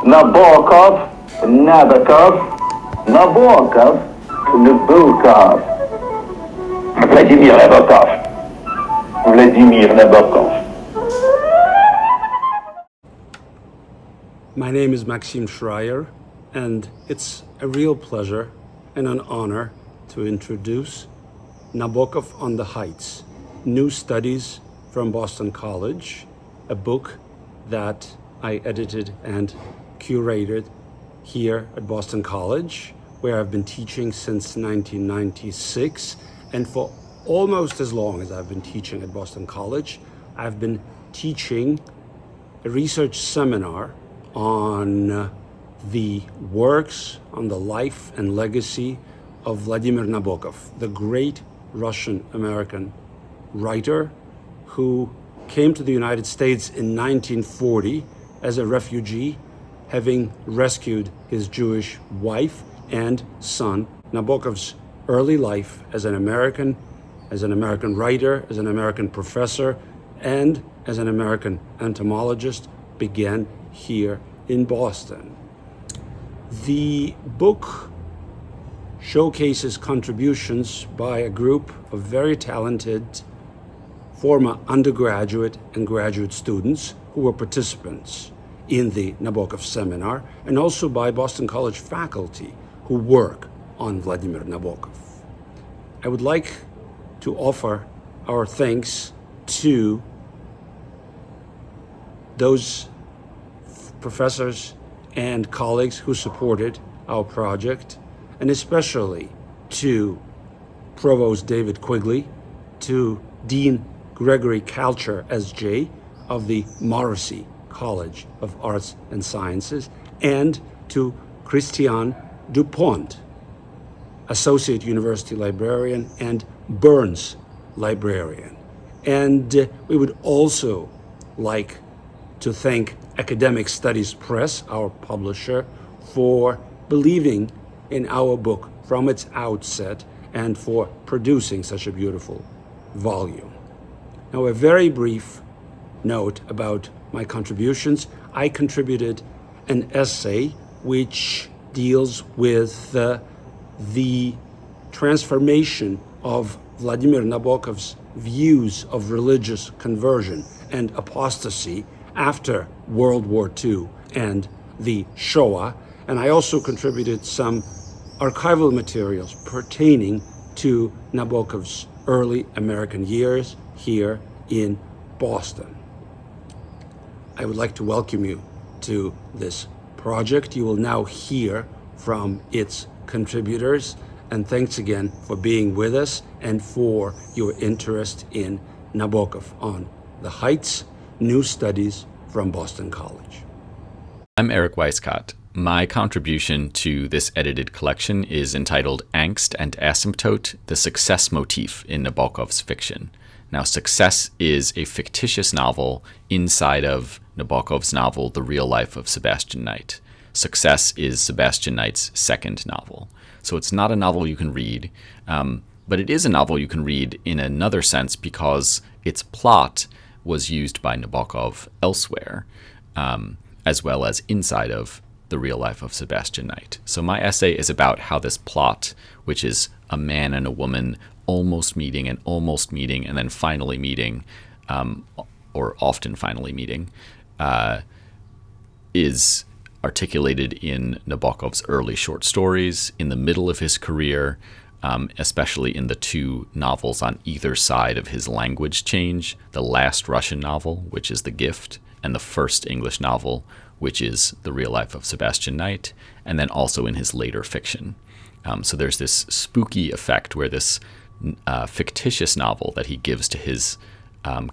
Nabokov, Nabokov, Nabokov, Nabokov. Vladimir Nabokov. Vladimir Nabokov. My name is Maxim Shrayer, and it's a real pleasure and an honor to introduce Nabokov on the Heights, New Studies from Boston College, a book that I edited and curated here at Boston College, where I've been teaching since 1996. And for almost as long as I've been teaching at Boston College, I've been teaching a research seminar on the works, on the life and legacy of Vladimir Nabokov, the great Russian-American writer who came to the United States in 1940 as a refugee, having rescued his Jewish wife and son. Nabokov's early life as an American writer, as an American professor, and as an American entomologist began here in Boston. The book showcases contributions by a group of very talented former undergraduate and graduate students who were participants in the Nabokov seminar, and also by Boston College faculty who work on Vladimir Nabokov. I would like to offer our thanks to those professors and colleagues who supported our project, and especially to Provost David Quigley, to Dean Gregory Kalcher, S.J., of the Morrissey College of Arts and Sciences, and to Christian Dupont, Associate University Librarian and Burns Librarian. And we would also like to thank Academic Studies Press, our publisher, for believing in our book from its outset and for producing such a beautiful volume. Now, a very brief note about my contributions. I contributed an essay which deals with the transformation of Vladimir Nabokov's views of religious conversion and apostasy after World War II and the Shoah. And I also contributed some archival materials pertaining to Nabokov's early American years here in Boston. I would like to welcome you to this project. You will now hear from its contributors, and thanks again for being with us and for your interest in Nabokov on the Heights, New Studies from Boston College. I'm Eric Weiskott. My contribution to this edited collection is entitled Angst and Asymptote, the Success Motif in Nabokov's Fiction. Now, Success is a fictitious novel inside of Nabokov's novel, The Real Life of Sebastian Knight. Success is Sebastian Knight's second novel. So it's not a novel you can read, but it is a novel you can read in another sense because its plot was used by Nabokov elsewhere, as well as inside of The Real Life of Sebastian Knight. So my essay is about how this plot, which is a man and a woman almost meeting and then finally meeting, or often finally meeting, is articulated in Nabokov's early short stories, in the middle of his career, especially in the two novels on either side of his language change, the last Russian novel, which is The Gift, and the first English novel, which is The Real Life of Sebastian Knight, and then also in his later fiction. So there's this spooky effect where this fictitious novel that he gives to his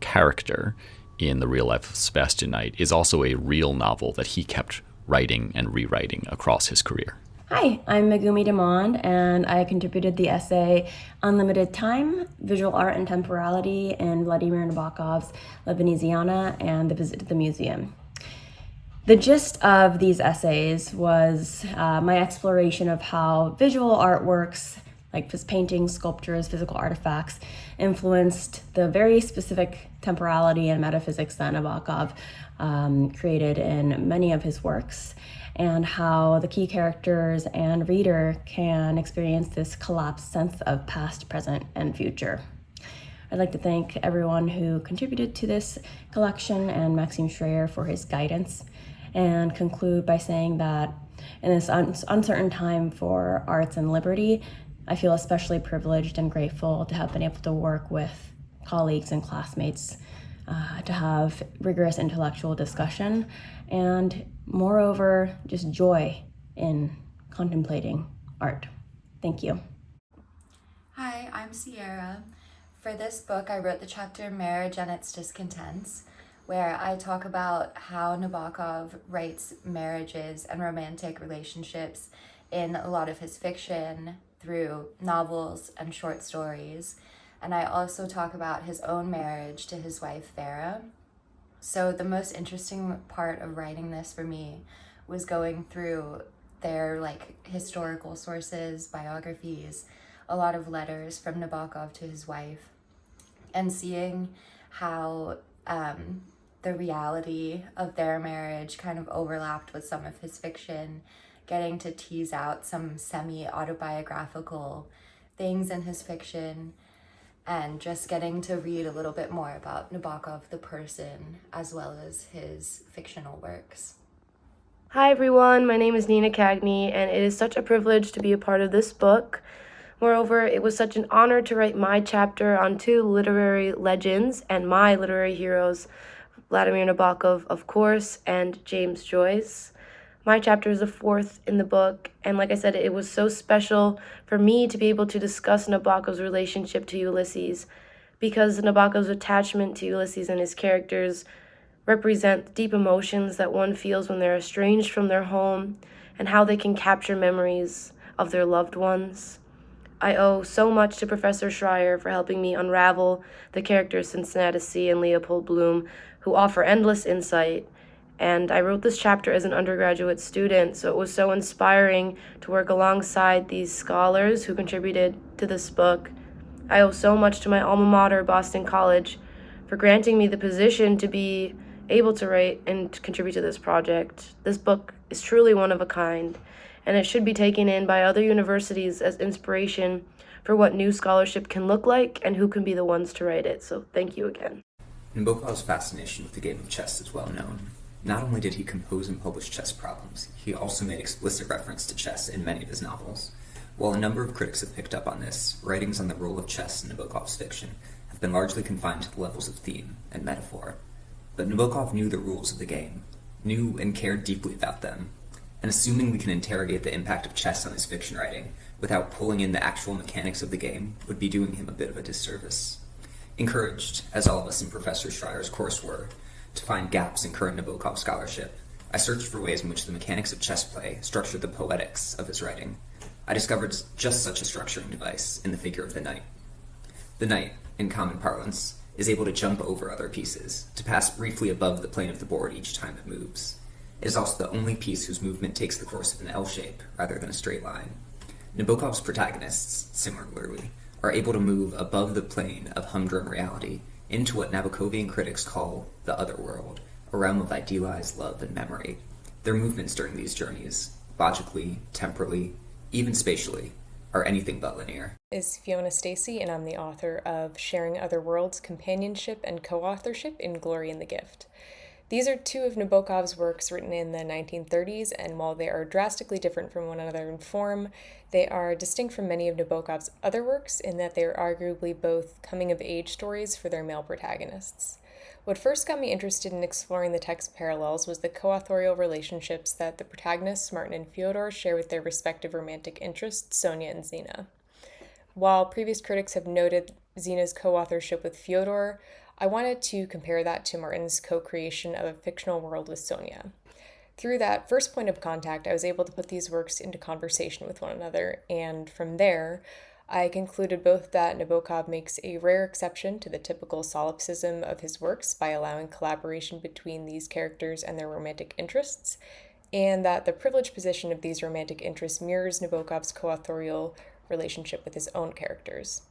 character in The Real Life of Sebastian Knight is also a real novel that he kept writing and rewriting across his career. Hi, I'm Megumi DeMond, and I contributed the essay Unlimited Time, Visual Art and Temporality in Vladimir Nabokov's La Veneziana and The Visit to the Museum. The gist of these essays was my exploration of how visual artworks like his paintings, sculptures, physical artifacts, influenced the very specific temporality and metaphysics that Nabokov created in many of his works, and how the key characters and reader can experience this collapsed sense of past, present, and future. I'd like to thank everyone who contributed to this collection and Maxim Shrayer for his guidance, and conclude by saying that in this uncertain time for arts and liberty, I feel especially privileged and grateful to have been able to work with colleagues and classmates to have rigorous intellectual discussion, and moreover, just joy in contemplating art. Thank you. Hi, I'm Ciara. For this book, I wrote the chapter Marriage and Its Discontents, where I talk about how Nabokov writes marriages and romantic relationships in a lot of his fiction through novels and short stories. And I also talk about his own marriage to his wife, Vera. So the most interesting part of writing this for me was going through their historical sources, biographies, a lot of letters from Nabokov to his wife, and seeing how the reality of their marriage kind of overlapped with some of his fiction, getting to tease out some semi-autobiographical things in his fiction, and just getting to read a little bit more about Nabokov the person as well as his fictional works. Hi everyone, my name is Nina Khaghany, and it is such a privilege to be a part of this book. Moreover, it was such an honor to write my chapter on two literary legends and my literary heroes, Vladimir Nabokov, of course, and James Joyce. My chapter is the fourth in the book, and like I said, it was so special for me to be able to discuss Nabokov's relationship to Ulysses, because Nabokov's attachment to Ulysses and his characters represent deep emotions that one feels when they're estranged from their home, and how they can capture memories of their loved ones. I owe so much to Professor Shrayer for helping me unravel the characters Cincinnati and Leopold Bloom, who offer endless insight. And I wrote this chapter as an undergraduate student, so it was so inspiring to work alongside these scholars who contributed to this book. I owe so much to my alma mater, Boston College, for granting me the position to be able to write and contribute to this project. This book is truly one of a kind, and it should be taken in by other universities as inspiration for what new scholarship can look like and who can be the ones to write it. So thank you again. Nabokov's fascination with the game of chess is well known. Not only did he compose and publish chess problems, he also made explicit reference to chess in many of his novels. While a number of critics have picked up on this, writings on the role of chess in Nabokov's fiction have been largely confined to the levels of theme and metaphor. But Nabokov knew the rules of the game, knew and cared deeply about them, and assuming we can interrogate the impact of chess on his fiction writing without pulling in the actual mechanics of the game would be doing him a bit of a disservice. Encouraged, as all of us in Professor Schreyer's course were, to find gaps in current Nabokov scholarship, I searched for ways in which the mechanics of chess play structured the poetics of his writing. I discovered just such a structuring device in the figure of the knight. The knight, in common parlance, is able to jump over other pieces, to pass briefly above the plane of the board each time it moves. It is also the only piece whose movement takes the course of an L shape rather than a straight line. Nabokov's protagonists, similarly, are able to move above the plane of humdrum reality into what Nabokovian critics call the other world, a realm of idealized love and memory. Their movements during these journeys, logically, temporally, even spatially, are anything but linear. Is Fiona Steacy, and I'm the author of Sharing Other Worlds, Companionship and Co-Authorship in Glory and the Gift. These are two of Nabokov's works written in the 1930s, and while they are drastically different from one another in form, they are distinct from many of Nabokov's other works in that they are arguably both coming-of-age stories for their male protagonists. What first got me interested in exploring the text parallels was the co-authorial relationships that the protagonists, Martin and Fyodor, share with their respective romantic interests, Sonia and Zina. While previous critics have noted Zina's co-authorship with Fyodor, I wanted to compare that to Martin's co-creation of a fictional world with Sonia. Through that first point of contact, I was able to put these works into conversation with one another, and from there, I concluded both that Nabokov makes a rare exception to the typical solipsism of his works by allowing collaboration between these characters and their romantic interests, and that the privileged position of these romantic interests mirrors Nabokov's co-authorial relationship with his own characters.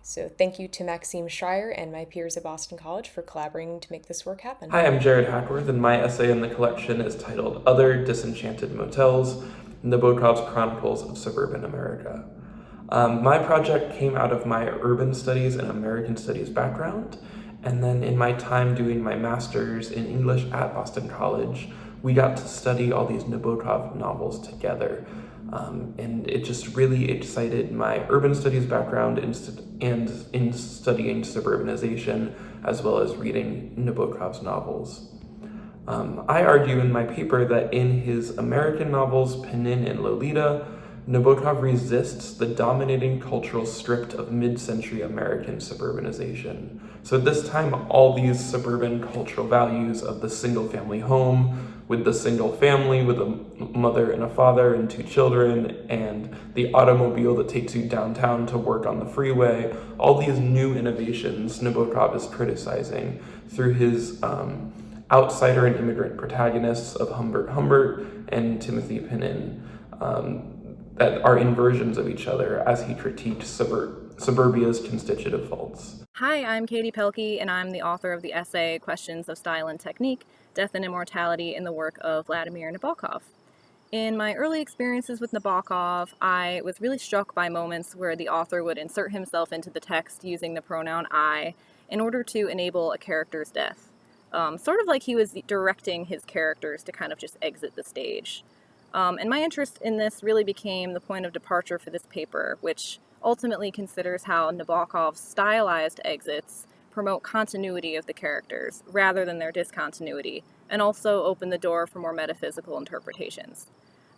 So thank you to Maxim Shrayer and my peers at Boston College for collaborating to make this work happen. Hi, I'm Jared Hackworth, and my essay in the collection is titled Other Disenchanted Motels, Nabokov's Chronicles of Suburban America. My project came out of my urban studies and American studies background, and then in my time doing my master's in English at Boston College, we got to study all these Nabokov novels together. And it just really excited my urban studies background in studying suburbanization, as well as reading Nabokov's novels. I argue in my paper that in his American novels, Penin and Lolita, Nabokov resists the dominating cultural script of mid-century American suburbanization. So at this time, all these suburban cultural values of the single-family home, with the single family, with a mother and a father and 2 children, and the automobile that takes you downtown to work on the freeway, all these new innovations Nabokov is criticizing through his outsider and immigrant protagonists of Humbert and Timothy Penin, that are inversions of each other as he critiqued suburbia's constitutive faults. Hi, I'm Katie Pelkey, and I'm the author of the essay Questions of Style and Technique, Death and Immortality in the Work of Vladimir Nabokov. In my early experiences with Nabokov, I was really struck by moments where the author would insert himself into the text using the pronoun I in order to enable a character's death. Sort of like he was directing his characters to kind of just exit the stage. And my interest in this really became the point of departure for this paper, which ultimately considers how Nabokov's stylized exits promote continuity of the characters rather than their discontinuity, and also open the door for more metaphysical interpretations.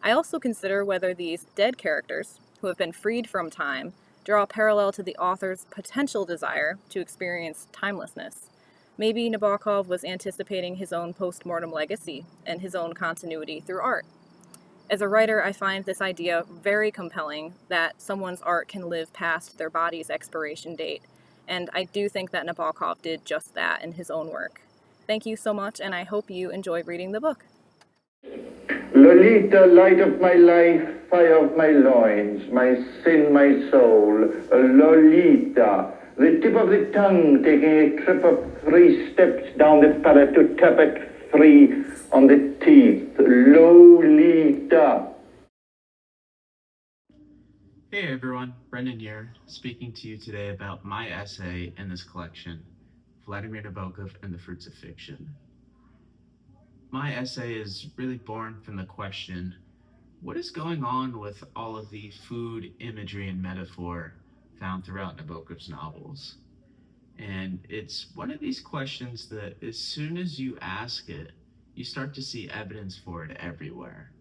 I also consider whether these dead characters, who have been freed from time, draw a parallel to the author's potential desire to experience timelessness. Maybe Nabokov was anticipating his own post-mortem legacy and his own continuity through art. As a writer, I find this idea very compelling, that someone's art can live past their body's expiration date, and I do think that Nabokov did just that in his own work. Thank you so much, and I hope you enjoy reading the book. Lolita, light of my life, fire of my loins, my sin, my soul. Lolita, the tip of the tongue taking a trip of 3 steps down the palate to tap it free on the teeth. Lolita. Hey everyone, Brendan here, speaking to you today about my essay in this collection, Vladimir Nabokov and the Fruits of Fiction. My essay is really born from the question, what is going on with all of the food, imagery, and metaphor found throughout Nabokov's novels? And it's one of these questions that as soon as you ask it, you start to see evidence for it everywhere.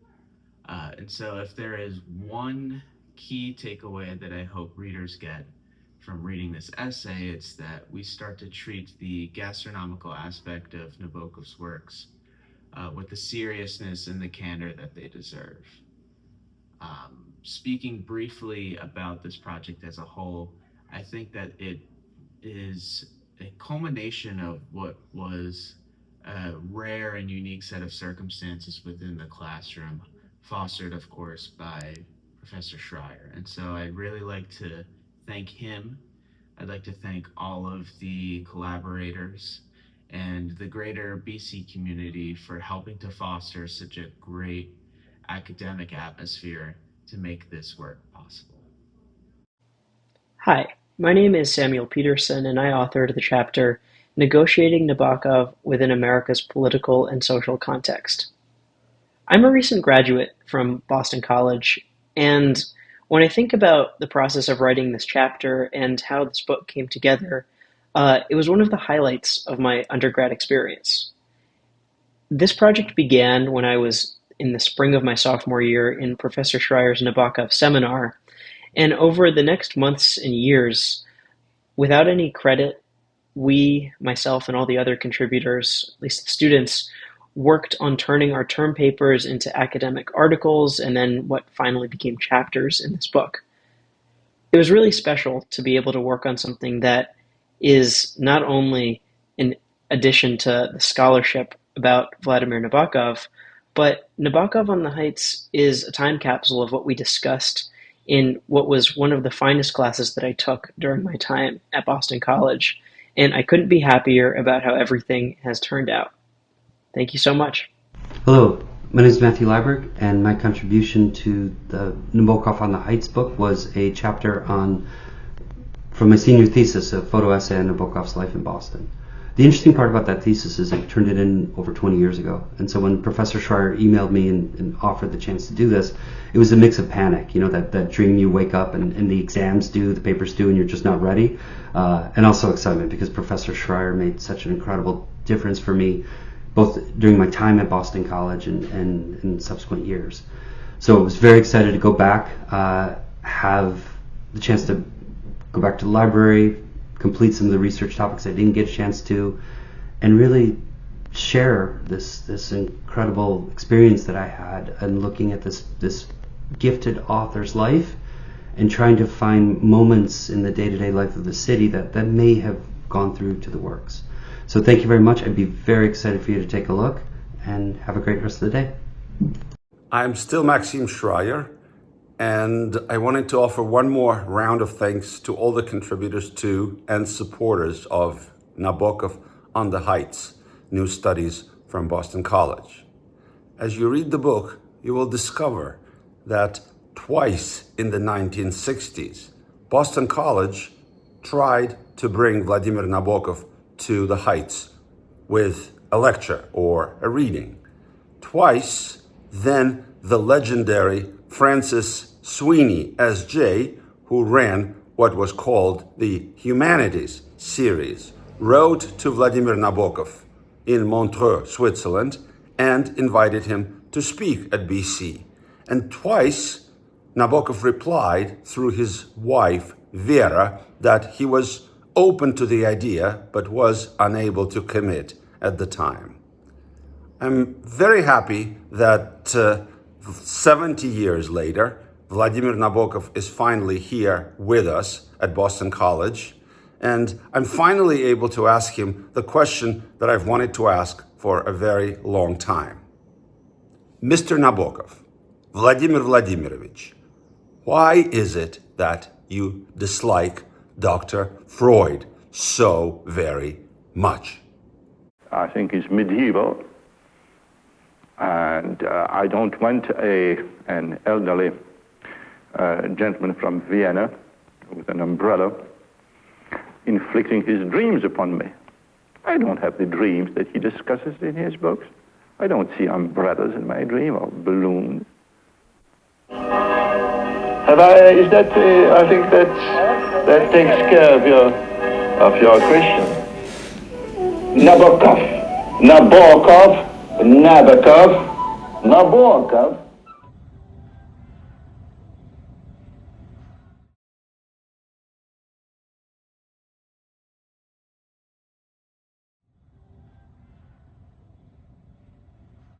And so if there is one key takeaway that I hope readers get from reading this essay, it's that we start to treat the gastronomical aspect of Nabokov's works with the seriousness and the candor that they deserve. Speaking briefly about this project as a whole, I think that it is a culmination of what was a rare and unique set of circumstances within the classroom, fostered, of course, by Professor Shrayer. And so I'd really like to thank him. I'd like to thank all of the collaborators and the greater BC community for helping to foster such a great academic atmosphere to make this work possible. Hi, my name is Samuel Peterson, and I authored the chapter Negotiating Nabokov Within America's Political and Social Context. I'm a recent graduate from Boston College, and when I think about the process of writing this chapter and how this book came together, it was one of the highlights of my undergrad experience. This project began when I was in the spring of my sophomore year in Professor Schreyer's Nabokov seminar, and over the next months and years, without any credit, we, myself, and all the other contributors, at least the students, worked on turning our term papers into academic articles and then what finally became chapters in this book. It was really special to be able to work on something that is not only an addition to the scholarship about Vladimir Nabokov, but Nabokov on the Heights is a time capsule of what we discussed in what was one of the finest classes that I took during my time at Boston College, and I couldn't be happier about how everything has turned out. Thank you so much. Hello, my name is Matthew Lyberg, and my contribution to the Nabokov on the Heights book was a chapter from my senior thesis, a photo essay on Nabokov's life in Boston. The interesting part about that thesis is I turned it in over 20 years ago, and so when Professor Shrayer emailed me and offered the chance to do this, it was a mix of panic, that dream you wake up and the exams due, the papers due, and you're just not ready, and also excitement because Professor Shrayer made such an incredible difference for me, both during my time at Boston College and in subsequent years. So I was very excited to go back, have the chance to go back to the library, complete some of the research topics I didn't get a chance to, and really share this incredible experience that I had and looking at this gifted author's life and trying to find moments in the day-to-day life of the city that may have gone through to the works. So thank you very much. I'd be very excited for you to take a look, and have a great rest of the day. I'm still Maxim Shrayer, and I wanted to offer one more round of thanks to all the contributors to and supporters of Nabokov on the Heights, New Studies from Boston College. As you read the book, you will discover that twice in the 1960s, Boston College tried to bring Vladimir Nabokov to the Heights with a lecture or a reading. Twice, then the legendary Francis Sweeney, S.J., who ran what was called the Humanities series, wrote to Vladimir Nabokov in Montreux, Switzerland, and invited him to speak at BC. And twice, Nabokov replied through his wife, Vera, that he was open to the idea, but was unable to commit at the time. I'm very happy that 70 years later, Vladimir Nabokov is finally here with us at Boston College, and I'm finally able to ask him the question that I've wanted to ask for a very long time. Mr. Nabokov, Vladimir Vladimirovich, why is it that you dislike Dr. Freud so very much? I think it's medieval, and I don't want an elderly gentleman from Vienna with an umbrella inflicting his dreams upon me. I don't have the dreams that he discusses in his books. I don't see umbrellas in my dream or balloons. I think that takes care of your question. Nabokov.